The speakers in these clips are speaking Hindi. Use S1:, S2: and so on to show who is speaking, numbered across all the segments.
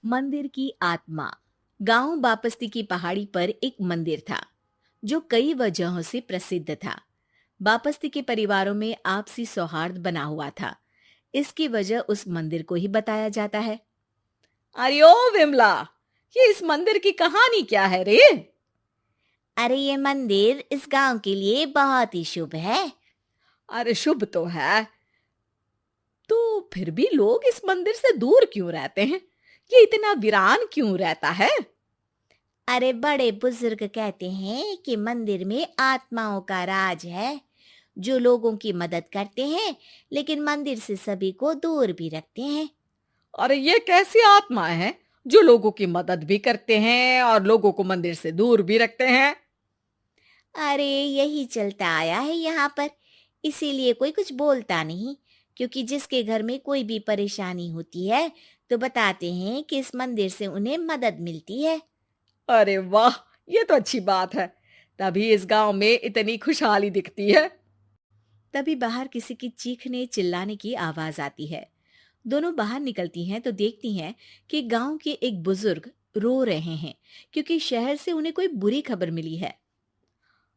S1: मंदिर की आत्मा। गांव बापस्ती की पहाड़ी पर एक मंदिर था जो कई वजहों से प्रसिद्ध था। बापस्ती के परिवारों में आपसी सौहार्द बना हुआ था। इसकी वजह उस मंदिर को ही बताया जाता है। अरे ओ विमला, ये इस मंदिर की कहानी क्या है रे?
S2: अरे ये मंदिर इस गांव के लिए बहुत ही शुभ है।
S1: अरे शुभ तो है, तो फिर भी लोग इस मंदिर से दूर क्यों रहते हैं? ये इतना वीरान क्यों रहता है?
S2: अरे बड़े बुजुर्ग कहते हैं कि मंदिर में आत्माओं का राज है, जो लोगों की मदद करते हैं, लेकिन मंदिर से सभी को दूर भी रखते हैं।
S1: अरे ये कैसी आत्माएं हैं जो लोगों की मदद भी करते हैं और लोगों को मंदिर से दूर भी रखते हैं?
S2: अरे यही चलता आया है यहाँ पर, इसीलिए कोई कुछ बोलता नहीं, क्योंकि जिसके घर में कोई भी परेशानी होती है तो बताते हैं कि इस मंदिर से उन्हें मदद मिलती है।
S1: अरे वाह, ये तो अच्छी बात है। तभी इस गांव में इतनी खुशहाली दिखती है। तभी बाहर किसी की चीखने चिल्लाने की आवाज आती है। दोनों बाहर निकलती हैं तो देखती हैं कि गांव के एक बुजुर्ग रो रहे हैं, क्योंकि शहर से उन्हें कोई बुरी खबर मिली है।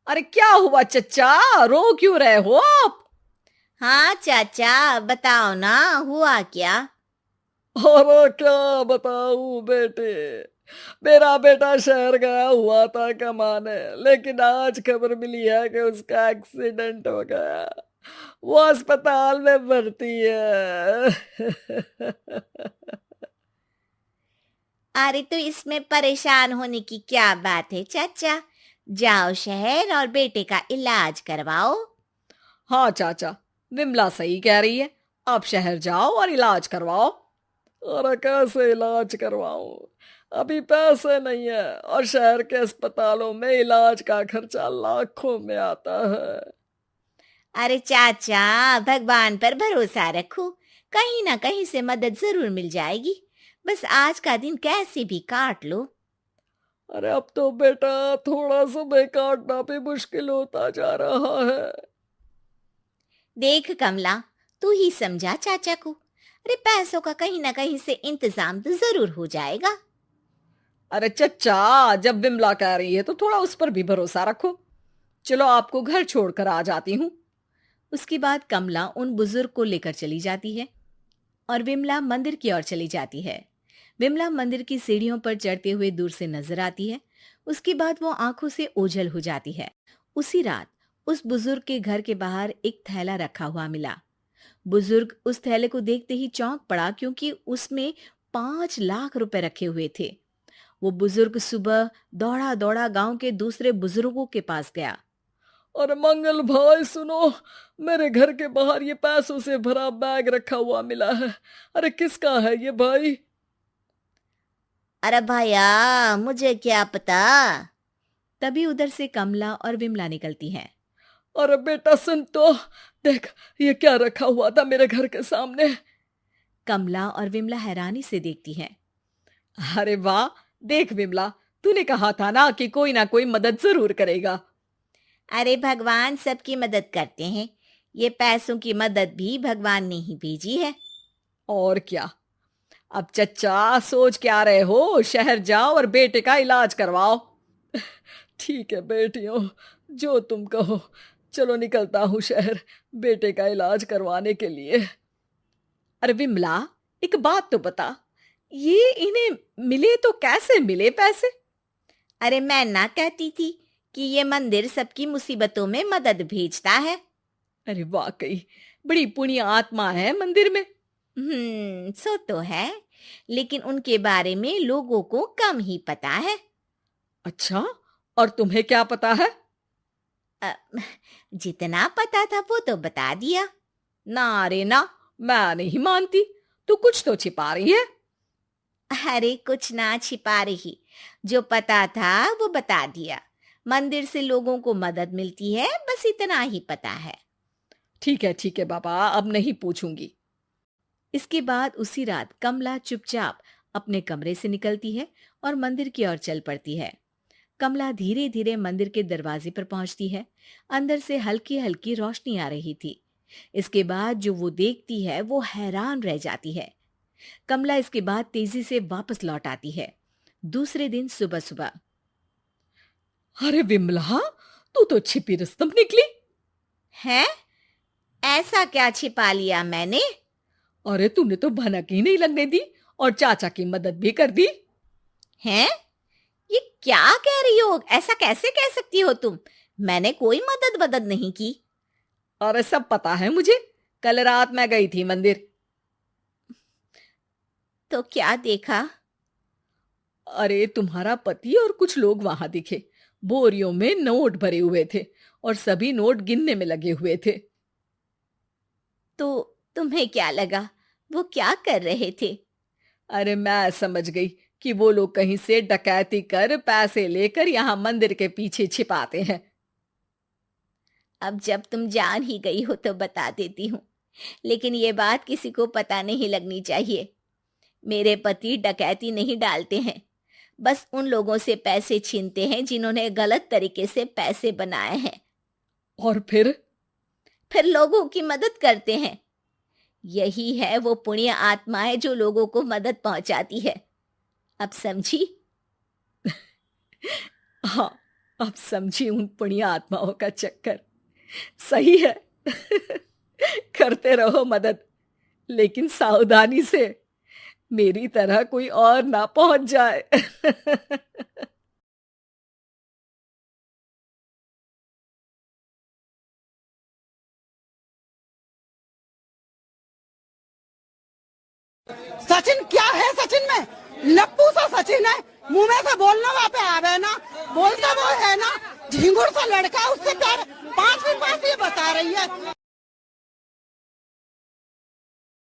S1: अरे क्या हुआ चच्चा, रो क्यों रहे हो आप?
S2: हाँ चाचा, बताओ ना, हुआ क्या?
S3: अरे क्या बताऊं बेटे। मेरा बेटा शहर गया हुआ था कमाने, लेकिन आज खबर मिली है कि उसका एक्सीडेंट हो गया। वो अस्पताल में भर्ती है।
S2: अरे तो इसमें परेशान होने की क्या बात है चाचा, जाओ शहर और बेटे का इलाज करवाओ।
S1: हाँ चाचा, विमला सही कह रही है। आप शहर जाओ और इलाज करवाओ।
S3: अरे कैसे इलाज करवाऊं, अभी पैसे नहीं है और शहर के अस्पतालों में इलाज का खर्चा लाखों में आता है।
S2: अरे चाचा, भगवान पर भरोसा रखो, कहीं ना कहीं से मदद जरूर मिल जाएगी। बस आज का दिन कैसे भी काट लो।
S3: अरे अब तो बेटा थोड़ा समय काटना भी मुश्किल होता जा रहा है।
S2: देख कमला, तू ही समझा चाचा को। अरे पैसों का कहीं ना कहीं से इंतजाम तो जरूर हो जाएगा।
S1: अरे चच्चा, जब विमला कह रही है तो थोड़ा उस पर भी भरोसा रखो। चलो आपको घर छोड़कर आ जाती हूँ। उसके बाद कमला उन बुजुर्ग को लेकर चली जाती है और विमला मंदिर की ओर चली जाती है। विमला मंदिर की सीढ़ियों पर चढ़ते हुए दूर से नजर आती है। उसके बाद वो आंखों से ओझल हो जाती है। उसी रात उस बुजुर्ग के घर के बाहर एक थैला रखा हुआ मिला। बुजुर्ग उस थैले को देखते ही चौंक पड़ा, क्योंकि उसमें 5 लाख रुपए रखे हुए थे। वो बुजुर्ग सुबह दौड़ा दौड़ा गांव के दूसरे बुजुर्गों के पास गया।
S3: और मंगल भाई सुनो, मेरे घर के बाहर ये पैसों से भरा बैग रखा हुआ मिला है। अरे किसका है ये भाई?
S2: अरे भैया, मुझे क्या पता।
S1: तभी उधर से कमला और विमला निकलती हैं।
S3: अरे बेटा सुन तो, देख ये क्या रखा हुआ था मेरे घर के सामने।
S1: कमला और विमला हैरानी से देखती हैं। अरे वाह, देख विमला, तूने कहा था ना कोई मदद जरूर करेगा।
S2: अरे भगवान सबकी मदद करते हैं, ये पैसों की मदद भी भगवान ने ही भेजी है।
S1: और क्या। अब चच्चा सोच क्या रहे हो, शहर जाओ और बेटे का इलाज करवाओ।
S3: ठीक है बेटियों, जो तुम कहो। चलो निकलता हूँ शहर बेटे का इलाज करवाने के लिए।
S1: अरे विमला, एक बात तो बता, ये इन्हें मिले तो कैसे मिले पैसे?
S2: अरे मैं ना कहती थी कि ये मंदिर सबकी मुसीबतों में मदद भेजता है।
S1: अरे वाकई बड़ी पुण्य आत्मा है मंदिर में।
S2: सो तो है, लेकिन उनके बारे में लोगों को कम ही पता है।
S1: अच्छा, और तुम्हें क्या पता है?
S2: अ, जितना पता था वो तो बता दिया।
S1: ना रे ना, मैं नहीं मानती। तू कुछ तो छिपा रही है।
S2: अरे कुछ ना छिपा रही, जो पता था वो बता दिया। मंदिर से लोगों को मदद मिलती है, बस इतना ही पता है।
S1: ठीक है बाबा, अब नहीं पूछूंगी। इसके बाद उसी रात कमला चुपचाप अपने कमरे से निकलती है और मंदिर की ओर चल पड़ती है। कमला धीरे धीरे मंदिर के दरवाजे पर पहुंचती है। अंदर से हल्की हल्की रोशनी आ रही थी। इसके बाद जो वो देखती है वो हैरान रह जाती है। कमला इसके बाद तेजी से वापस लौट आती है। दूसरे दिन सुबह सुबह।
S3: अरे विमला, तू तो छिपी रुस्तम निकली।
S2: है? ऐसा क्या छिपा लिया मैंने?
S3: अरे तूने तो भनक ही नहीं लगने दी और चाचा की मदद भी कर दी।
S2: हैं? ये क्या कह रही हो? ऐसा कैसे कह सकती हो तुम? मैंने कोई मदद वदद नहीं की।
S3: अरे सब पता है मुझे, कल रात मैं गई थी मंदिर।
S2: तो क्या देखा?
S3: अरे तुम्हारा पति और कुछ लोग वहां दिखे। बोरियों में नोट भरे हुए थे और सभी नोट गिनने में लगे हुए थे।
S2: तो तुम्हें क्या लगा? वो क्या कर रहे थे?
S3: अरे मैं समझ गई कि वो लोग कहीं से डकैती कर पैसे लेकर यहाँ मंदिर के पीछे छिपाते हैं।
S2: अब जब तुम जान ही गई हो तो बता देती हूँ, लेकिन ये बात किसी को पता नहीं लगनी चाहिए। मेरे पति डकैती नहीं डालते हैं, बस उन लोगों से पैसे छीनते हैं जिन्होंने गलत तरीके से पैसे बनाए हैं।
S3: और फिर
S2: लोगों की मदद करते हैं। यही है वो पुण्य आत्माएं जो लोगों को मदद पहुंचाती है। अब समझी?
S3: हाँ, अब समझी उन पुण्य आत्माओं का चक्कर। सही है। करते रहो मदद, लेकिन सावधानी से, मेरी तरह कोई और ना पहुंच जाए।
S4: सचिन क्या है? सचिन में लप्पू सा सचिन है, मुंह में से बोलना वहाँ पे आवे ना, बोलता वो है ना, झिंगुर सा लड़का, उससे प्यार 5 दिन बाद ये बता रही है।